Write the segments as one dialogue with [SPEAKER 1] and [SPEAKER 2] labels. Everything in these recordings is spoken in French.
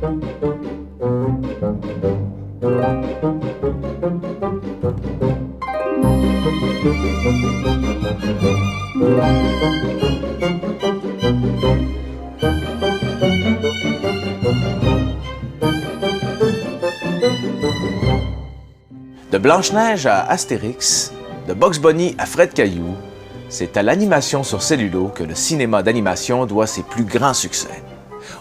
[SPEAKER 1] De Blanche-Neige à Astérix, de Bugs Bunny à Fred Caillou, c'est à l'animation sur cellulo que le cinéma d'animation doit ses plus grands succès.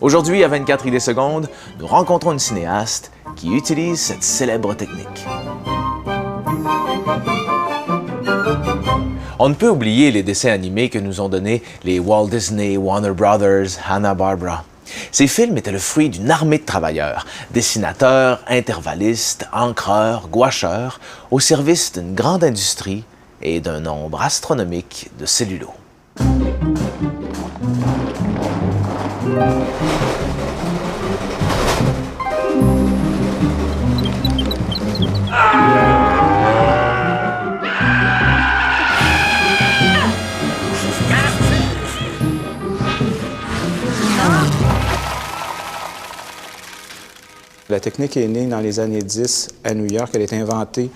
[SPEAKER 1] Aujourd'hui, à 24 idées secondes, nous rencontrons une cinéaste qui utilise cette célèbre technique. On ne peut oublier les dessins animés que nous ont donnés les Walt Disney, Warner Brothers, Hanna-Barbera. Ces films étaient le fruit d'une armée de travailleurs, dessinateurs, intervallistes, encreurs, gouacheurs, au service d'une grande industrie et d'un nombre astronomique de cellulos.
[SPEAKER 2] La technique est née dans les années 10 à New York. Elle est inventée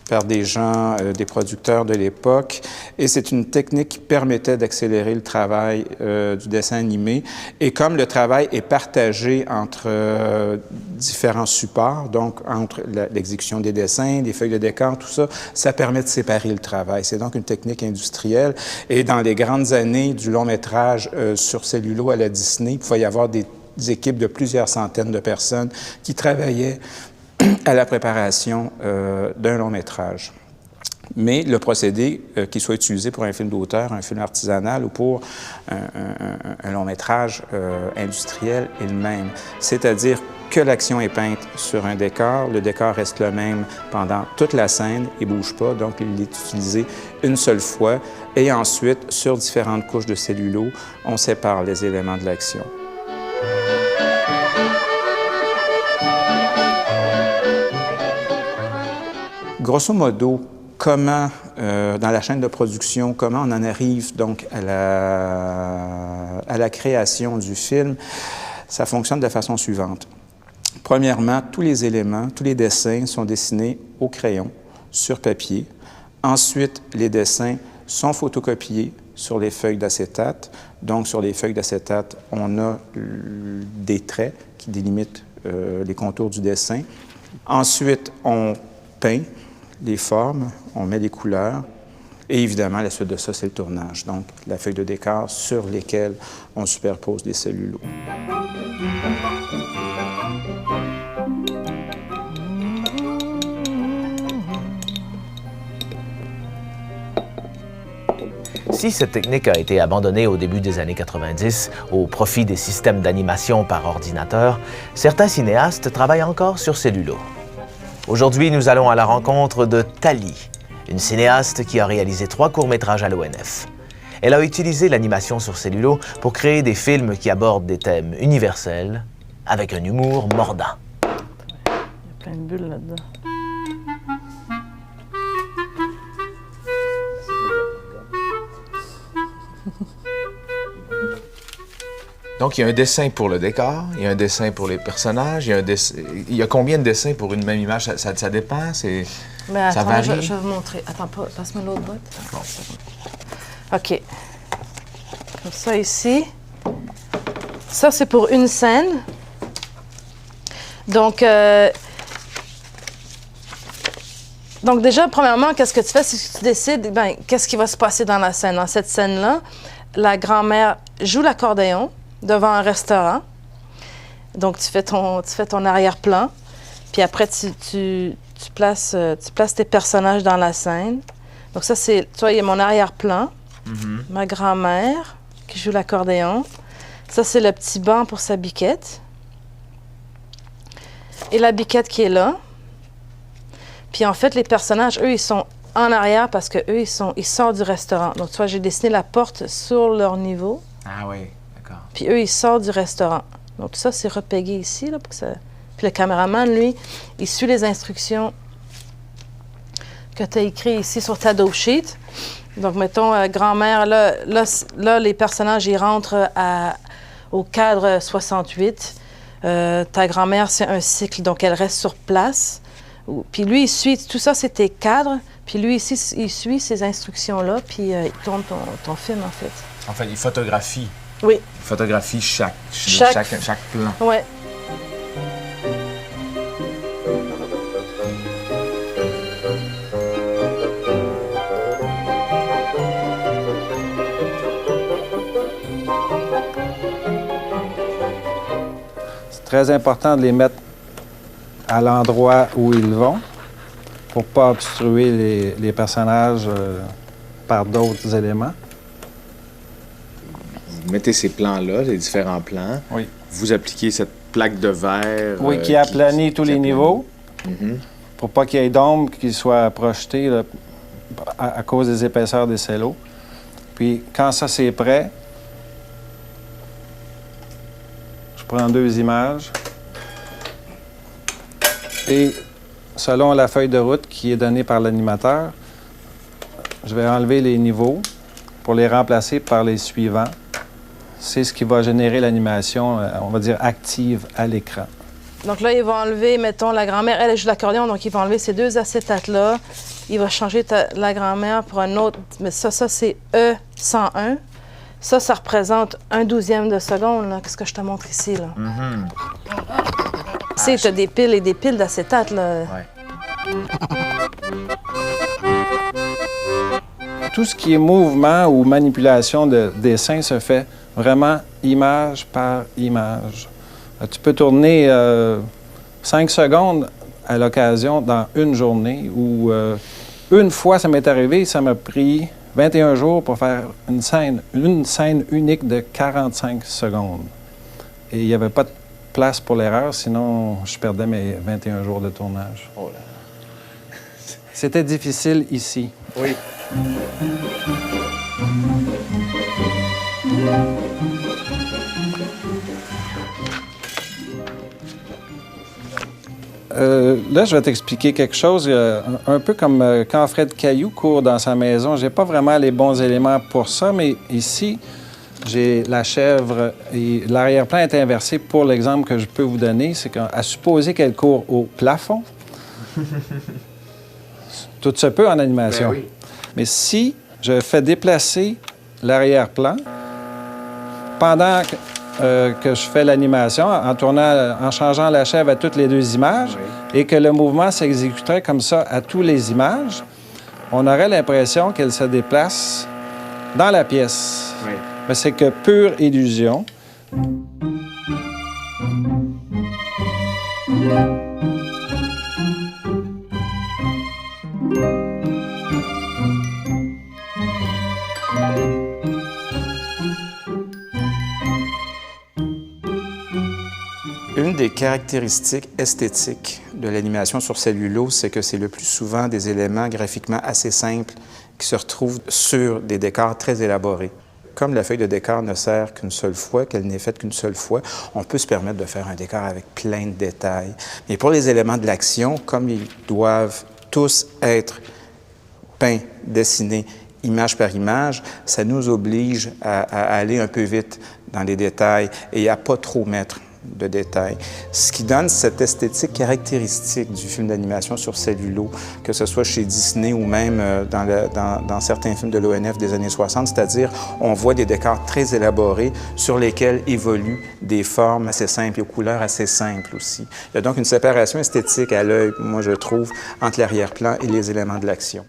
[SPEAKER 2] par des gens, des producteurs de l'époque. Et c'est une technique qui permettait d'accélérer le travail du dessin animé. Et comme le travail est partagé entre différents supports, donc entre l'exécution des dessins, des feuilles de décor, tout ça, ça permet de séparer le travail. C'est donc une technique industrielle. Et dans les grandes années du long métrage sur cellulo à la Disney, il pouvait y avoir des équipes de plusieurs centaines de personnes qui travaillaient à la préparation d'un long métrage. Mais le procédé, qu'il soit utilisé pour un film d'auteur, un film artisanal ou pour un long métrage industriel est le même. C'est-à-dire que l'action est peinte sur un décor, le décor reste le même pendant toute la scène, il ne bouge pas, donc il est utilisé une seule fois. Et ensuite, sur différentes couches de cellulo, on sépare les éléments de l'action. Grosso modo, comment, dans la chaîne de production, comment on en arrive donc à la création du film, ça fonctionne de la façon suivante. Premièrement, tous les éléments, tous les dessins sont dessinés au crayon, sur papier. Ensuite, les dessins sont photocopiés sur les feuilles d'acétate. Donc, sur les feuilles d'acétate, on a des traits qui délimitent les contours du dessin. Ensuite, on peint les formes, on met les couleurs. Et évidemment, la suite de ça, c'est le tournage. Donc, la feuille de décor sur lesquelles on superpose les cellulos.
[SPEAKER 1] Si cette technique a été abandonnée au début des années 90 au profit des systèmes d'animation par ordinateur, certains cinéastes travaillent encore sur cellulo. Aujourd'hui, nous allons à la rencontre de Tali, une cinéaste qui a réalisé 3 courts-métrages à l'ONF. Elle a utilisé l'animation sur cellulo pour créer des films qui abordent des thèmes universels avec un humour mordant.
[SPEAKER 3] Il y a plein de bulles là-dedans.
[SPEAKER 1] Donc, il y a un dessin pour le décor, il y a un dessin pour les personnages, il y a combien de dessins pour une même image? Ça dépend?
[SPEAKER 3] Mais attends,
[SPEAKER 1] ça varie?
[SPEAKER 3] je vais vous montrer. Attends, passe-moi l'autre botte.
[SPEAKER 1] Bon.
[SPEAKER 3] OK. Comme ça, ici. Ça, c'est pour une scène. Donc déjà, premièrement, qu'est-ce que tu fais? C'est que tu décides, qu'est-ce qui va se passer dans la scène? Dans cette scène-là, la grand-mère joue l'accordéon devant un restaurant. Donc, tu fais ton arrière-plan. Puis après, tu places tes personnages dans la scène. Donc ça, tu vois, il y a mon arrière-plan, ma grand-mère qui joue l'accordéon. Ça, c'est le petit banc pour sa biquette. Et la biquette qui est là. Puis en fait, les personnages, eux, ils sont en arrière parce qu'eux, ils sortent du restaurant. Donc, tu vois, j'ai dessiné la porte sur leur niveau.
[SPEAKER 1] Ah oui, d'accord.
[SPEAKER 3] Puis eux, ils sortent du restaurant. Donc, ça, c'est repégué ici, là, pour que ça... Puis le caméraman, lui, il suit les instructions que tu as écrites ici sur ta dope sheet. Donc, mettons, grand-mère, là, les personnages, ils rentrent au cadre 68. Ta grand-mère, c'est un cycle, donc elle reste sur place. Puis lui, il suit, tout ça, c'est tes cadres. Puis lui, ici, il suit ces instructions-là, puis il tourne ton film, en fait.
[SPEAKER 1] En fait, il photographie.
[SPEAKER 3] Oui.
[SPEAKER 1] Il photographie chaque plan.
[SPEAKER 3] Oui.
[SPEAKER 4] C'est très important de les mettre à l'endroit où ils vont pour ne pas obstruer les personnages par d'autres éléments.
[SPEAKER 5] Vous mettez ces plans-là, les différents plans.
[SPEAKER 4] Oui.
[SPEAKER 5] Vous appliquez cette plaque de verre.
[SPEAKER 4] Oui, qui aplanit tous les niveaux pour pas qu'il y ait d'ombre qui soit projetée là, à cause des épaisseurs des cellos. Puis quand ça c'est prêt, je prends 2 images et selon la feuille de route qui est donnée par l'animateur, je vais enlever les niveaux pour les remplacer par les suivants. C'est ce qui va générer l'animation, on va dire, active à l'écran.
[SPEAKER 3] Donc là, il va enlever, mettons, la grand-mère, elle joue de l'accordéon, donc il va enlever ces 2 acétates-là. Il va changer la grand-mère pour un autre, mais ça c'est E101. Ça représente 1/12e de seconde, là. Qu'est-ce que je te montre ici, là? Tu sais, t'as des piles et des piles d'acétate, là.
[SPEAKER 1] Ouais.
[SPEAKER 4] Tout ce qui est mouvement ou manipulation de dessin se fait vraiment image par image. Tu peux tourner 5 secondes à l'occasion dans une journée ou une fois, ça m'est arrivé, ça m'a pris 21 jours pour faire une scène unique de 45 secondes. Et il n'y avait pas de place pour l'erreur, sinon je perdais mes 21 jours de tournage.
[SPEAKER 5] Oh là.
[SPEAKER 4] C'était difficile ici.
[SPEAKER 5] Oui.
[SPEAKER 4] Là, je vais t'expliquer quelque chose, un peu comme quand Fred Caillou court dans sa maison. J'ai pas vraiment les bons éléments pour ça, mais ici, j'ai la chèvre et l'arrière-plan est inversé pour l'exemple que je peux vous donner. C'est qu'à supposer qu'elle court au plafond, tout se peut en animation.
[SPEAKER 5] Ben oui.
[SPEAKER 4] Mais si je fais déplacer l'arrière-plan pendant que je fais l'animation, en changeant la chèvre à toutes les 2 images, et que le mouvement s'exécuterait comme ça à toutes les images, on aurait l'impression qu'elle se déplace dans la pièce.
[SPEAKER 5] Oui.
[SPEAKER 4] Mais c'est que pure illusion.
[SPEAKER 2] Une des caractéristiques esthétiques de l'animation sur cellulo, c'est que c'est le plus souvent des éléments graphiquement assez simples qui se retrouvent sur des décors très élaborés. Comme la feuille de décor ne sert qu'une seule fois, qu'elle n'est faite qu'une seule fois, on peut se permettre de faire un décor avec plein de détails. Mais pour les éléments de l'action, comme ils doivent tous être peints, dessinés, image par image, ça nous oblige à aller un peu vite dans les détails et à pas trop mettre de détails. Ce qui donne cette esthétique caractéristique du film d'animation sur cellulo, que ce soit chez Disney ou même dans certains films de l'ONF des années 60, c'est-à-dire on voit des décors très élaborés sur lesquels évoluent des formes assez simples et aux couleurs assez simples aussi. Il y a donc une séparation esthétique à l'œil, moi je trouve, entre l'arrière-plan et les éléments de l'action.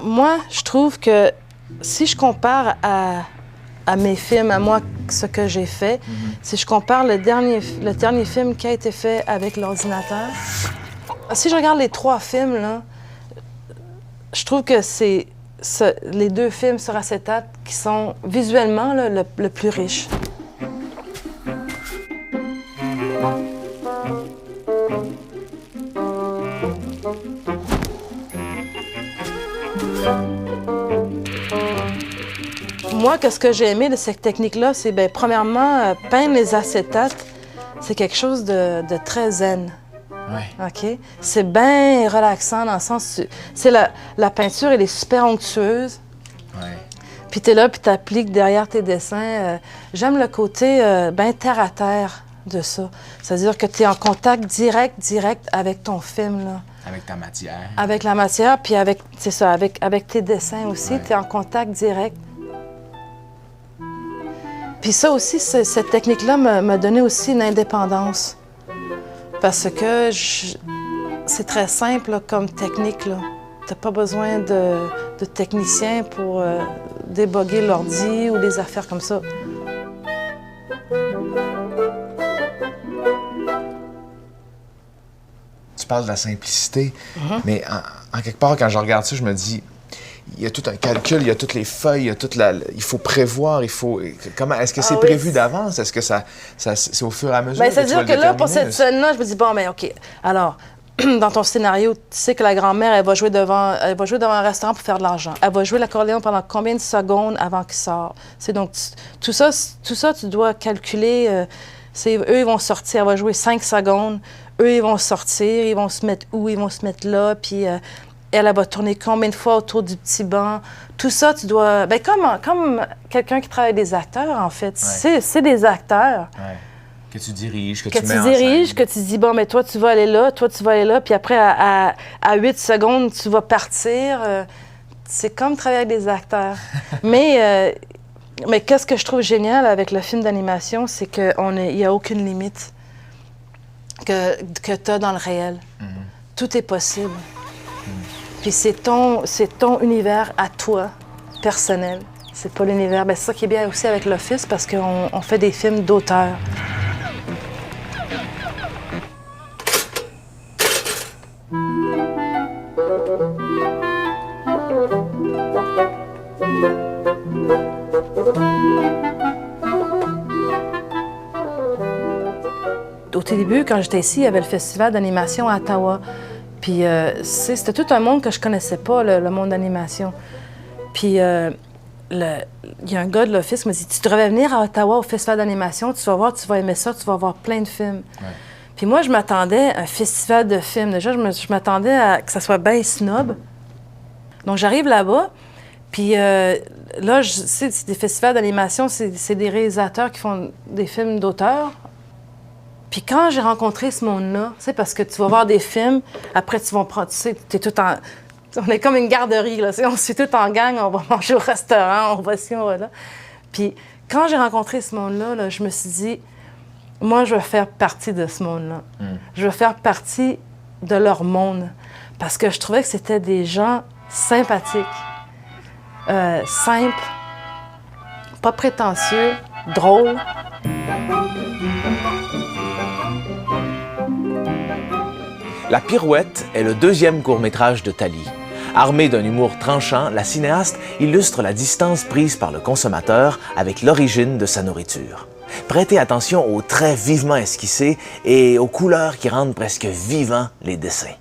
[SPEAKER 3] Moi, je trouve que si je compare à mes films, à moi, ce que j'ai fait, si je compare le dernier film qui a été fait avec l'ordinateur, si je regarde les 3 films, là, je trouve que c'est les 2 films sur acétate qui sont visuellement là, le plus riches. Moi, moi, ce que j'ai aimé de cette technique-là, c'est, bien, premièrement, peindre les acétates, c'est quelque chose de très zen.
[SPEAKER 1] Ouais.
[SPEAKER 3] OK? C'est bien relaxant dans le sens... C'est la peinture, elle est super onctueuse.
[SPEAKER 1] Ouais.
[SPEAKER 3] Puis t'es là, puis t'appliques derrière tes dessins. J'aime le côté bien terre-à-terre de ça. C'est-à-dire que t'es en contact direct avec ton film, là.
[SPEAKER 1] Avec ta matière.
[SPEAKER 3] Avec la matière, puis c'est ça, avec tes dessins aussi,
[SPEAKER 1] Ouais.
[SPEAKER 3] t'es en contact direct. Puis ça aussi, cette technique-là m'a donné aussi une indépendance. Parce que c'est très simple là, comme technique, là. T'as pas besoin de technicien pour déboguer l'ordi ou des affaires comme ça.
[SPEAKER 6] Tu parles de la simplicité, mais en quelque part, quand je regarde ça, je me dis, il y a tout un calcul, il y a toutes les feuilles, il y a toute il faut prévoir, il faut... Comment, est-ce que c'est
[SPEAKER 3] oui.
[SPEAKER 6] prévu d'avance? Est-ce que c'est au fur et à mesure
[SPEAKER 3] Bien,
[SPEAKER 6] que tu vas
[SPEAKER 3] c'est-à-dire
[SPEAKER 6] le
[SPEAKER 3] que là, pour
[SPEAKER 6] déterminer?
[SPEAKER 3] cette scène-là, je me dis, bon, bien, OK. Alors, dans ton scénario, tu sais que la grand-mère, elle va jouer devant un restaurant pour faire de l'argent. Elle va jouer l'accordéon pendant combien de secondes avant qu'il sorte? C'est donc, tout ça, tu dois calculer. Eux, ils vont sortir, elle va jouer 5 secondes. Eux, ils vont sortir, ils vont se mettre où? Ils vont se mettre là, puis elle va tourner combien de fois autour du petit banc. Tout ça, tu dois... Bien, comme quelqu'un qui travaille avec des acteurs, en fait.
[SPEAKER 1] Ouais.
[SPEAKER 3] C'est des acteurs.
[SPEAKER 1] Ouais. Que tu diriges, que
[SPEAKER 3] Que
[SPEAKER 1] tu
[SPEAKER 3] tu
[SPEAKER 1] mets en
[SPEAKER 3] diriges,
[SPEAKER 1] scène.
[SPEAKER 3] que tu dis, bon, mais toi, tu vas aller là, toi, tu vas aller là, puis après, à 8 secondes, tu vas partir. C'est comme travailler avec des acteurs. Mais qu'est-ce que je trouve génial avec le film d'animation, c'est qu'il n'y a aucune limite que tu as dans le réel. Tout est possible. Puis c'est ton univers à toi, personnel. C'est pas l'univers. Bien, c'est ça qui est bien aussi avec l'Office, parce qu'on fait des films d'auteur. Au tout début, quand j'étais ici, il y avait le festival d'animation à Ottawa. Puis c'était tout un monde que je connaissais pas, le monde d'animation. Puis il y a un gars de l'Office qui m'a dit, tu devrais venir à Ottawa au festival d'animation, tu vas voir, tu vas aimer ça, tu vas voir plein de films. Ouais. Puis moi, je m'attendais à un festival de films. Déjà, je m'attendais à que ça soit bien snob. Donc j'arrive là-bas, puis là, c'est des festivals d'animation, c'est des réalisateurs qui font des films d'auteur. Puis quand j'ai rencontré ce monde-là, tu sais, parce que tu vas voir des films, après tu vas prendre, tu sais, t'es tout en... On est comme une garderie, là, tu sais, on se fait tout en gang, on va manger au restaurant, on va ici, on va là. Puis quand j'ai rencontré ce monde-là, là, je me suis dit, moi, je veux faire partie de ce monde-là. Je veux faire partie de leur monde. Parce que je trouvais que c'était des gens sympathiques, simples, pas prétentieux, drôles.
[SPEAKER 1] La Pirouette est le deuxième court-métrage de Thalie. Armée d'un humour tranchant, la cinéaste illustre la distance prise par le consommateur avec l'origine de sa nourriture. Prêtez attention aux traits vivement esquissés et aux couleurs qui rendent presque vivants les dessins.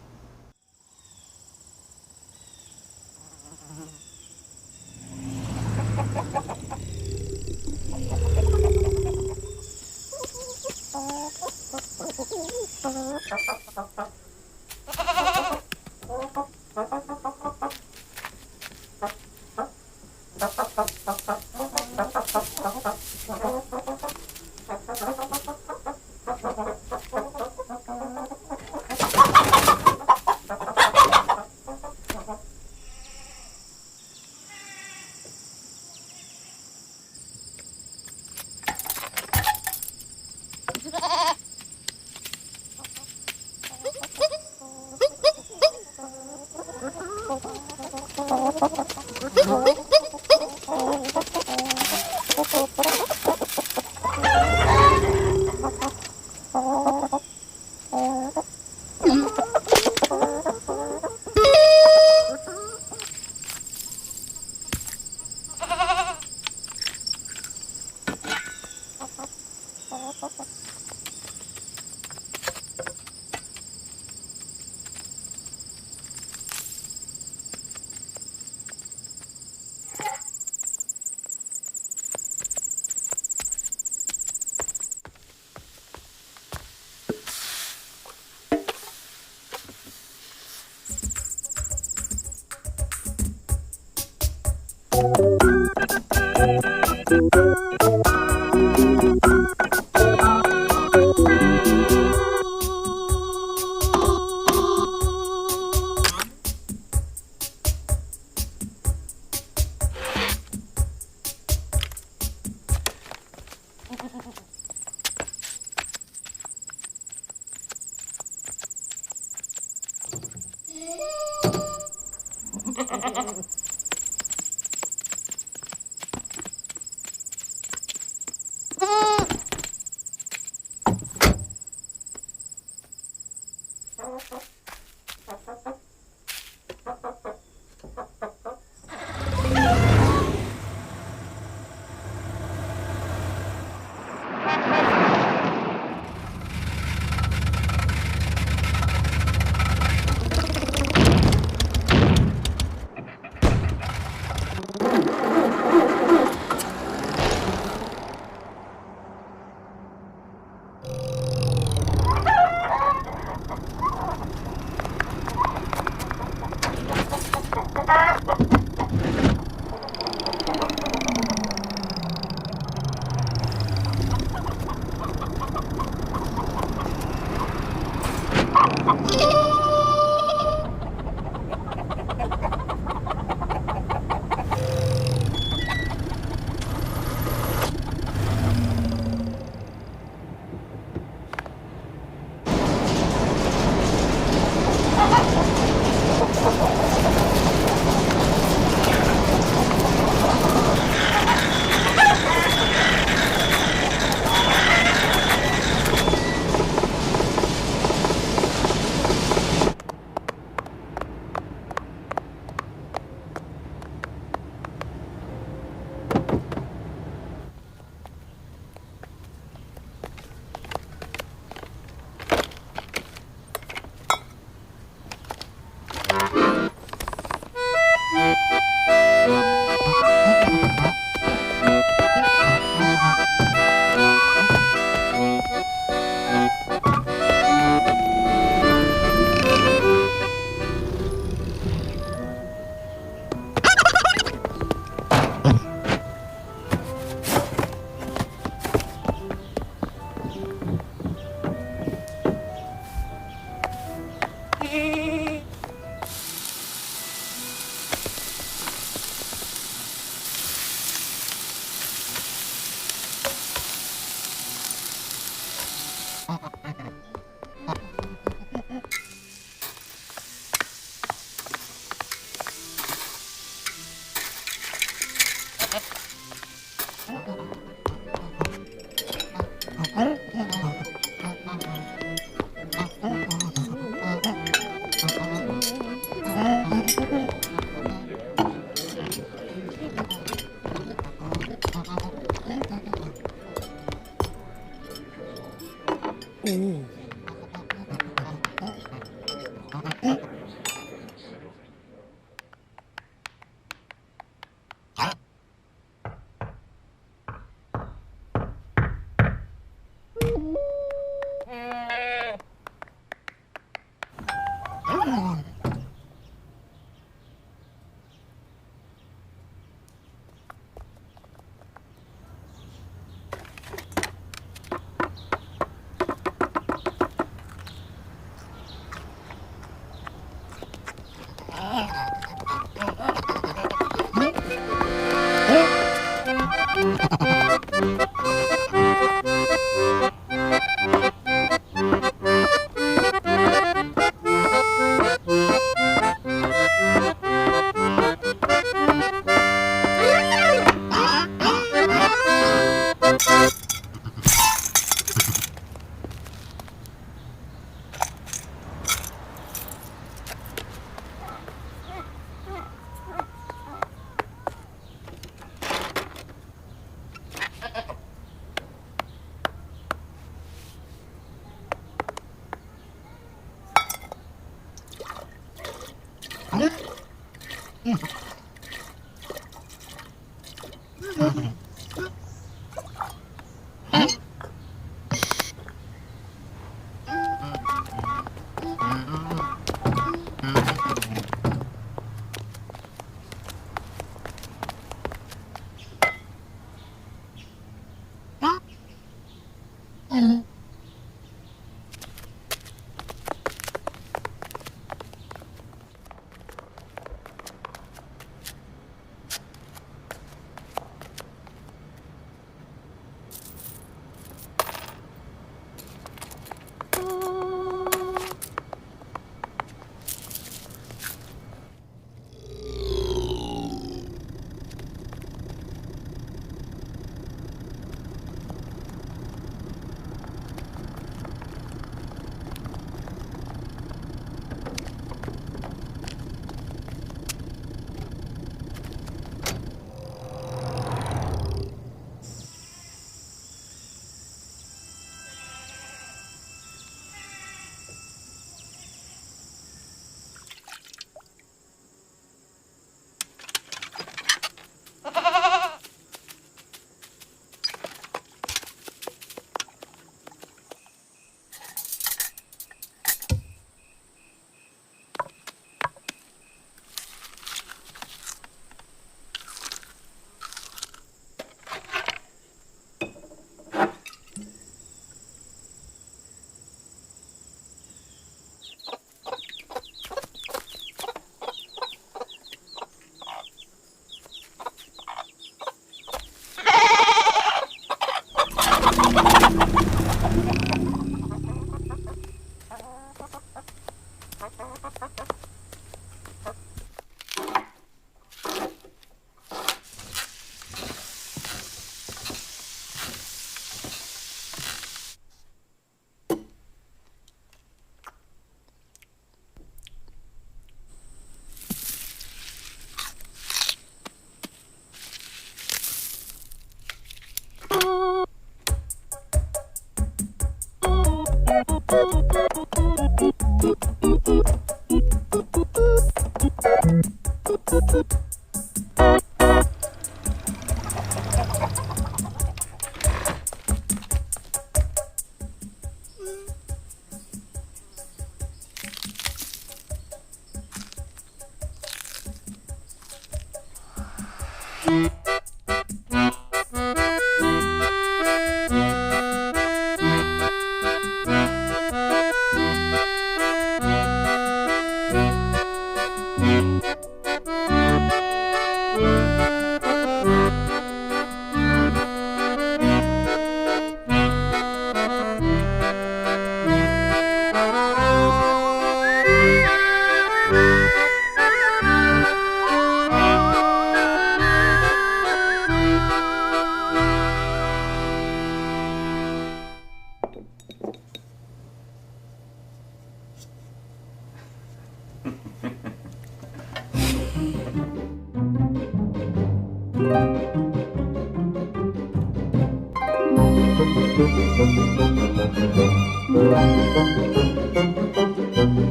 [SPEAKER 7] Thank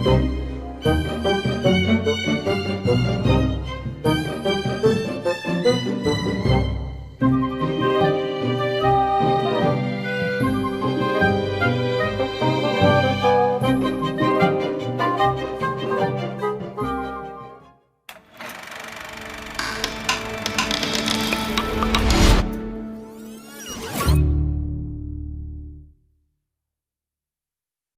[SPEAKER 7] you.